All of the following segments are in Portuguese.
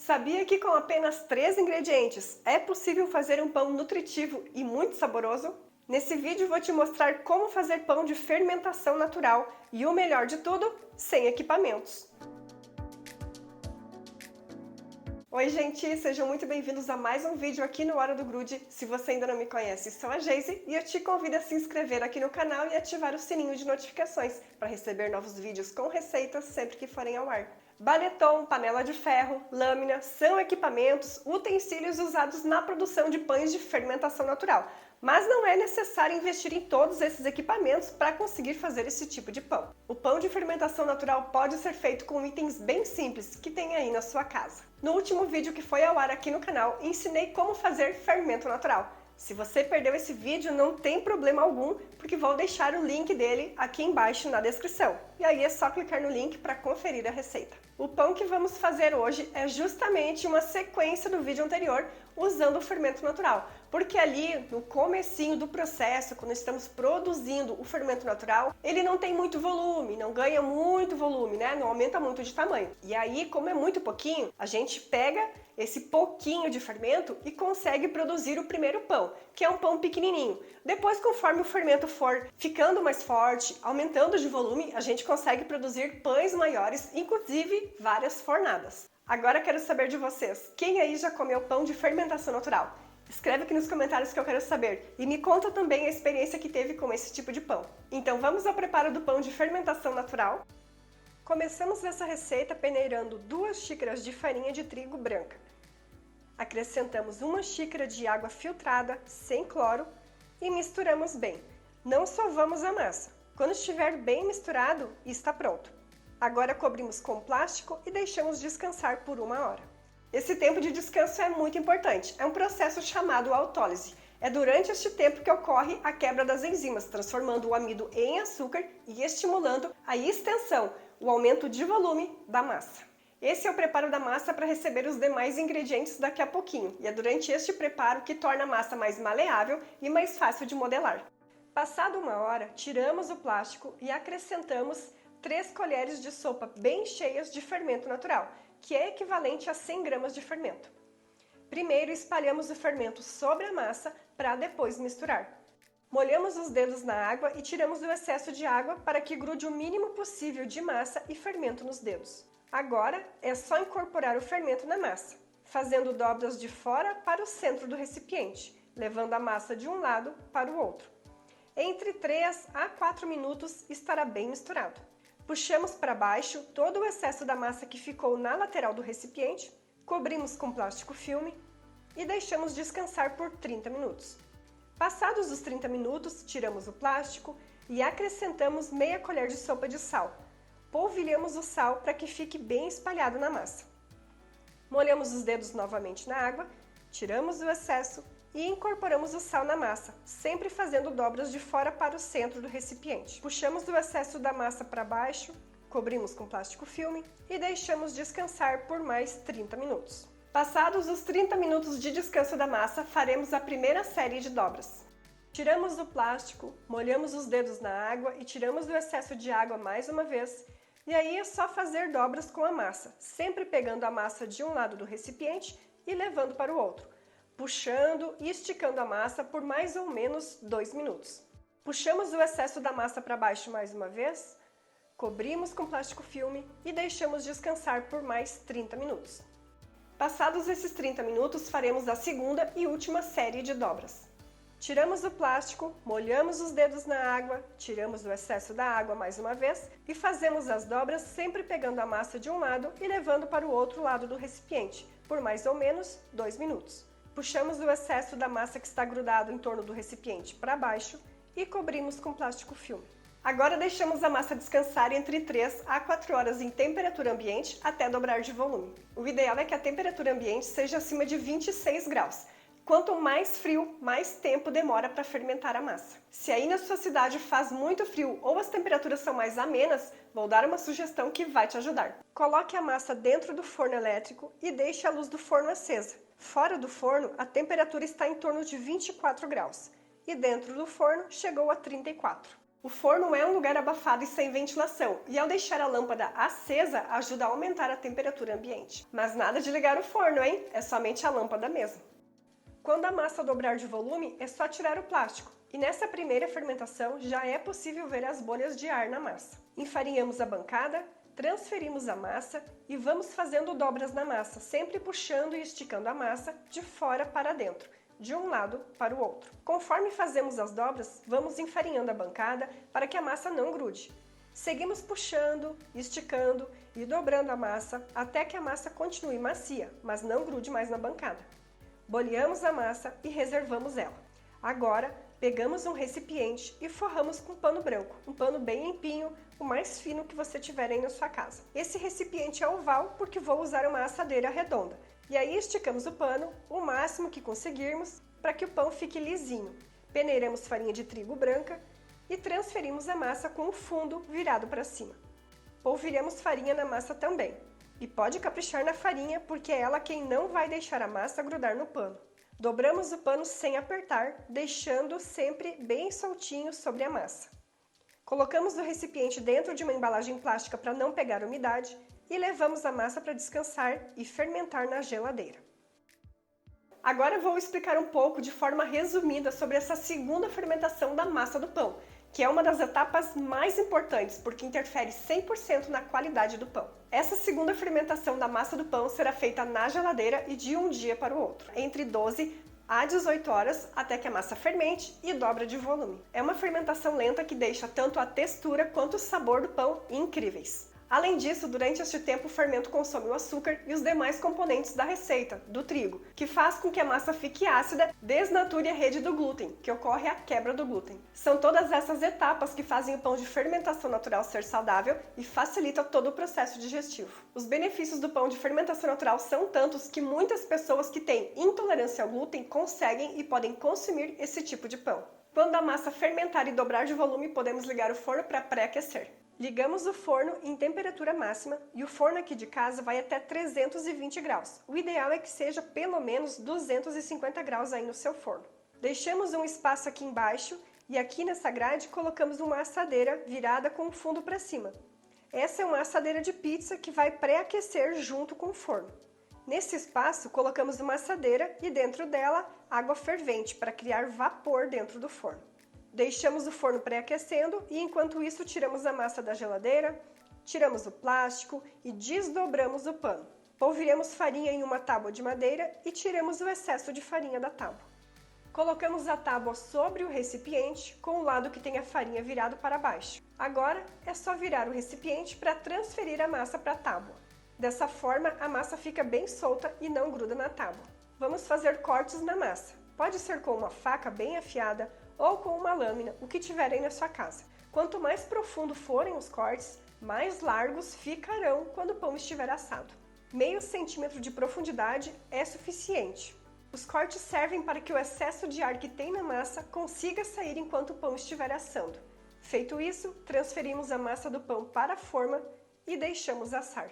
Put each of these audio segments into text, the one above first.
Sabia que com apenas 3 ingredientes é possível fazer um pão nutritivo e muito saboroso? Nesse vídeo vou te mostrar como fazer pão de fermentação natural e o melhor de tudo, sem equipamentos. Oi gente, sejam muito bem-vindos a mais um vídeo aqui no Hora do Grude. Se você ainda não me conhece, sou a Geise e eu te convido a se inscrever aqui no canal e ativar o sininho de notificações para receber novos vídeos com receitas sempre que forem ao ar. Baletão, panela de ferro, lâmina são equipamentos, utensílios usados na produção de pães de fermentação natural. Mas não é necessário investir em todos esses equipamentos para conseguir fazer esse tipo de pão. O pão de fermentação natural pode ser feito com itens bem simples que tem aí na sua casa. No último vídeo que foi ao ar aqui no canal, ensinei como fazer fermento natural. Se você perdeu esse vídeo, não tem problema algum, porque vou deixar o link dele aqui embaixo na descrição. E aí é só clicar no link para conferir a receita. O pão que vamos fazer hoje é justamente uma sequência do vídeo anterior usando o fermento natural, porque ali no comecinho do processo, quando estamos produzindo o fermento natural, ele não tem muito volume, não ganha muito volume, né? Não aumenta muito de tamanho. E aí, como é muito pouquinho, a gente pega esse pouquinho de fermento e consegue produzir o primeiro pão, que é um pão pequenininho. Depois, conforme o fermento for ficando mais forte, aumentando de volume, a gente consegue produzir pães maiores, inclusive várias fornadas. Agora quero saber de vocês, quem aí já comeu pão de fermentação natural? Escreve aqui nos comentários que eu quero saber e me conta também a experiência que teve com esse tipo de pão. Então vamos ao preparo do pão de fermentação natural? Começamos essa receita peneirando 2 xícaras de farinha de trigo branca. Acrescentamos 1 xícara de água filtrada, sem cloro, e misturamos bem. Não sovamos a massa. Quando estiver bem misturado, está pronto. Agora cobrimos com plástico e deixamos descansar por 1 hora. Esse tempo de descanso é muito importante. É um processo chamado autólise. É durante este tempo que ocorre a quebra das enzimas, transformando o amido em açúcar e estimulando a extensão, o aumento de volume da massa. Esse é o preparo da massa para receber os demais ingredientes daqui a pouquinho, e é durante este preparo que torna a massa mais maleável e mais fácil de modelar. Passado 1 hora, tiramos o plástico e acrescentamos 3 colheres de sopa bem cheias de fermento natural, que é equivalente a 100 gramas de fermento. Primeiro espalhamos o fermento sobre a massa para depois misturar. Molhamos os dedos na água e tiramos o excesso de água para que grude o mínimo possível de massa e fermento nos dedos. Agora é só incorporar o fermento na massa, fazendo dobras de fora para o centro do recipiente, levando a massa de um lado para o outro. Entre 3 a 4 minutos estará bem misturado. Puxamos para baixo todo o excesso da massa que ficou na lateral do recipiente, cobrimos com plástico filme e deixamos descansar por 30 minutos. Passados os 30 minutos, tiramos o plástico e acrescentamos meia colher de sopa de sal. Polvilhamos o sal para que fique bem espalhado na massa. Molhamos os dedos novamente na água, tiramos o excesso e incorporamos o sal na massa, sempre fazendo dobras de fora para o centro do recipiente. Puxamos o excesso da massa para baixo, cobrimos com plástico filme e deixamos descansar por mais 30 minutos. Passados os 30 minutos de descanso da massa, faremos a primeira série de dobras. Tiramos o plástico, molhamos os dedos na água e tiramos o excesso de água mais uma vez. E aí é só fazer dobras com a massa, sempre pegando a massa de um lado do recipiente e levando para o outro, puxando e esticando a massa por mais ou menos 2 minutos. Puxamos o excesso da massa para baixo mais uma vez, cobrimos com plástico filme e deixamos descansar por mais 30 minutos. Passados esses 30 minutos, faremos a segunda e última série de dobras. Tiramos o plástico, molhamos os dedos na água, tiramos o excesso da água mais uma vez e fazemos as dobras sempre pegando a massa de um lado e levando para o outro lado do recipiente, por mais ou menos 2 minutos. Puxamos o excesso da massa que está grudado em torno do recipiente para baixo e cobrimos com plástico filme. Agora deixamos a massa descansar entre 3 a 4 horas em temperatura ambiente até dobrar de volume. O ideal é que a temperatura ambiente seja acima de 26 graus. Quanto mais frio, mais tempo demora para fermentar a massa. Se aí na sua cidade faz muito frio ou as temperaturas são mais amenas, vou dar uma sugestão que vai te ajudar. Coloque a massa dentro do forno elétrico e deixe a luz do forno acesa. Fora do forno, a temperatura está em torno de 24 graus e dentro do forno chegou a 34. O forno é um lugar abafado e sem ventilação, e ao deixar a lâmpada acesa, ajuda a aumentar a temperatura ambiente. Mas nada de ligar o forno, hein? É somente a lâmpada mesmo. Quando a massa dobrar de volume, é só tirar o plástico. E nessa primeira fermentação, já é possível ver as bolhas de ar na massa. Enfarinhamos a bancada, transferimos a massa e vamos fazendo dobras na massa, sempre puxando e esticando a massa de fora para dentro, de um lado para o outro. Conforme fazemos as dobras, vamos enfarinhando a bancada para que a massa não grude. Seguimos puxando, esticando e dobrando a massa até que a massa continue macia, mas não grude mais na bancada. Boleamos a massa e reservamos ela. Agora, pegamos um recipiente e forramos com pano branco, um pano bem limpinho, o mais fino que você tiver aí na sua casa. Esse recipiente é oval porque vou usar uma assadeira redonda. E aí esticamos o pano o máximo que conseguirmos para que o pão fique lisinho. Peneiramos farinha de trigo branca e transferimos a massa com o fundo virado para cima. Polvilhamos farinha na massa também. E pode caprichar na farinha porque é ela quem não vai deixar a massa grudar no pano. Dobramos o pano sem apertar, deixando sempre bem soltinho sobre a massa. Colocamos o recipiente dentro de uma embalagem plástica para não pegar umidade e levamos a massa para descansar e fermentar na geladeira. Agora vou explicar um pouco de forma resumida sobre essa segunda fermentação da massa do pão, que é uma das etapas mais importantes porque interfere 100% na qualidade do pão. Essa segunda fermentação da massa do pão será feita na geladeira e de um dia para o outro, entre 12 a 18 horas até que a massa fermente e dobra de volume. É uma fermentação lenta que deixa tanto a textura quanto o sabor do pão incríveis. Além disso, durante este tempo o fermento consome o açúcar e os demais componentes da receita, do trigo, que faz com que a massa fique ácida, desnature a rede do glúten, que ocorre a quebra do glúten. São todas essas etapas que fazem o pão de fermentação natural ser saudável e facilita todo o processo digestivo. Os benefícios do pão de fermentação natural são tantos que muitas pessoas que têm intolerância ao glúten conseguem e podem consumir esse tipo de pão. Quando a massa fermentar e dobrar de volume, podemos ligar o forno para pré-aquecer. Ligamos o forno em temperatura máxima e o forno aqui de casa vai até 320 graus. O ideal é que seja pelo menos 250 graus aí no seu forno. Deixamos um espaço aqui embaixo e aqui nessa grade colocamos uma assadeira virada com o fundo para cima. Essa é uma assadeira de pizza que vai pré-aquecer junto com o forno. Nesse espaço colocamos uma assadeira e dentro dela água fervente para criar vapor dentro do forno. Deixamos o forno pré-aquecendo e enquanto isso tiramos a massa da geladeira, tiramos o plástico e desdobramos o pano. Polvilhamos farinha em uma tábua de madeira e tiramos o excesso de farinha da tábua. Colocamos a tábua sobre o recipiente com o lado que tem a farinha virado para baixo. Agora é só virar o recipiente para transferir a massa para a tábua. Dessa forma a massa fica bem solta e não gruda na tábua. Vamos fazer cortes na massa. Pode ser com uma faca bem afiada ou com uma lâmina, o que tiver aí na sua casa. Quanto mais profundo forem os cortes, mais largos ficarão quando o pão estiver assado. Meio centímetro de profundidade é suficiente. Os cortes servem para que o excesso de ar que tem na massa consiga sair enquanto o pão estiver assando. Feito isso, transferimos a massa do pão para a forma e deixamos assar.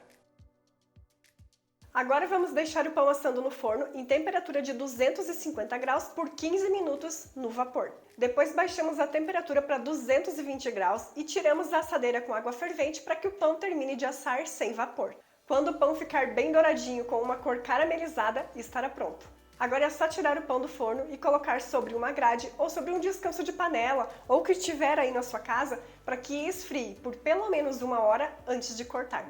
Agora vamos deixar o pão assando no forno em temperatura de 250 graus por 15 minutos no vapor. Depois baixamos a temperatura para 220 graus e tiramos a assadeira com água fervente para que o pão termine de assar sem vapor. Quando o pão ficar bem douradinho com uma cor caramelizada, estará pronto. Agora é só tirar o pão do forno e colocar sobre uma grade ou sobre um descanso de panela ou o que tiver aí na sua casa para que esfrie por pelo menos 1 hora antes de cortar.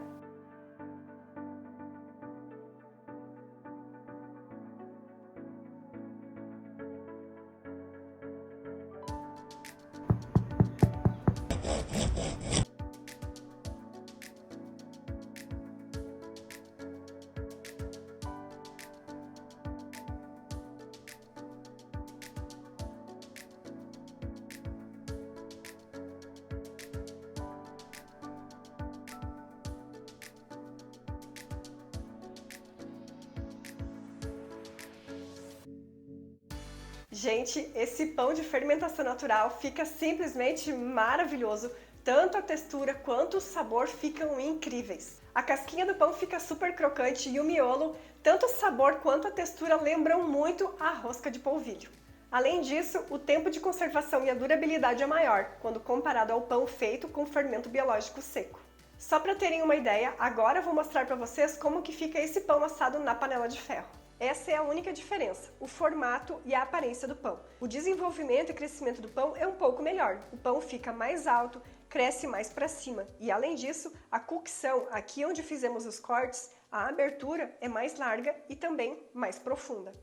Gente, esse pão de fermentação natural fica simplesmente maravilhoso. Tanto a textura quanto o sabor ficam incríveis. A casquinha do pão fica super crocante e o miolo, tanto o sabor quanto a textura lembram muito a rosca de polvilho. Além disso, o tempo de conservação e a durabilidade é maior, quando comparado ao pão feito com fermento biológico seco. Só para terem uma ideia, agora eu vou mostrar para vocês como que fica esse pão assado na panela de ferro. Essa é a única diferença, o formato e a aparência do pão. O desenvolvimento e crescimento do pão é um pouco melhor. O pão fica mais alto, cresce mais para cima e, além disso, a cocção, aqui onde fizemos os cortes, a abertura é mais larga e também mais profunda.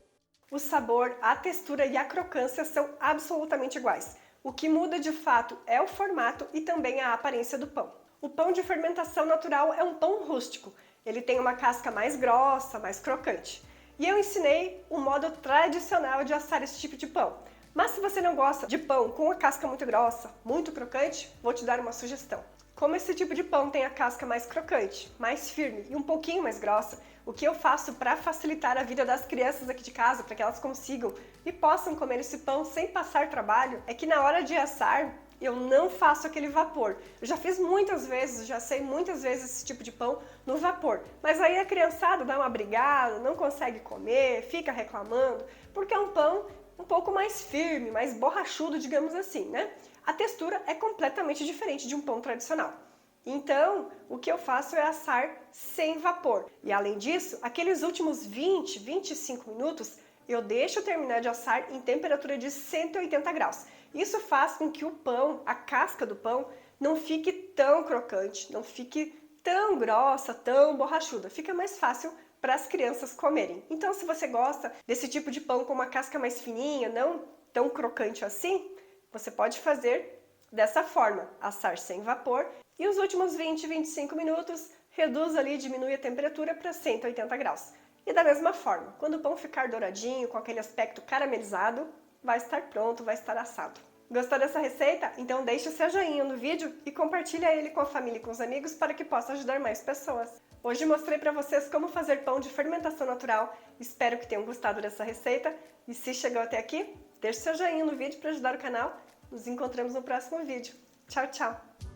O sabor, a textura e a crocância são absolutamente iguais. O que muda de fato é o formato e também a aparência do pão. O pão de fermentação natural é um pão rústico. Ele tem uma casca mais grossa, mais crocante. E eu ensinei o modo tradicional de assar esse tipo de pão. Mas se você não gosta de pão com a casca muito grossa, muito crocante, vou te dar uma sugestão. Como esse tipo de pão tem a casca mais crocante, mais firme e um pouquinho mais grossa, o que eu faço para facilitar a vida das crianças aqui de casa, para que elas consigam e possam comer esse pão sem passar trabalho, é que na hora de assar, eu não faço aquele vapor. Eu já fiz muitas vezes, já sei muitas vezes esse tipo de pão no vapor. Mas aí a criançada dá uma brigada, não consegue comer, fica reclamando, porque é um pão um pouco mais firme, mais borrachudo, digamos assim, né? A textura é completamente diferente de um pão tradicional. Então, o que eu faço é assar sem vapor. E além disso, aqueles últimos 20, 25 minutos, eu deixo terminar de assar em temperatura de 180 graus. Isso faz com que o pão, a casca do pão, não fique tão crocante, não fique tão grossa, tão borrachuda. Fica mais fácil para as crianças comerem. Então, se você gosta desse tipo de pão com uma casca mais fininha, não tão crocante assim, você pode fazer dessa forma, assar sem vapor e os últimos 20, 25 minutos, reduz ali, diminui a temperatura para 180 graus. E da mesma forma, quando o pão ficar douradinho, com aquele aspecto caramelizado, vai estar pronto, vai estar assado. Gostou dessa receita? Então deixe o seu joinha no vídeo e compartilha ele com a família e com os amigos para que possa ajudar mais pessoas. Hoje mostrei para vocês como fazer pão de fermentação natural. Espero que tenham gostado dessa receita e se chegou até aqui, deixe seu joinha no vídeo para ajudar o canal. Nos encontramos no próximo vídeo. Tchau, tchau!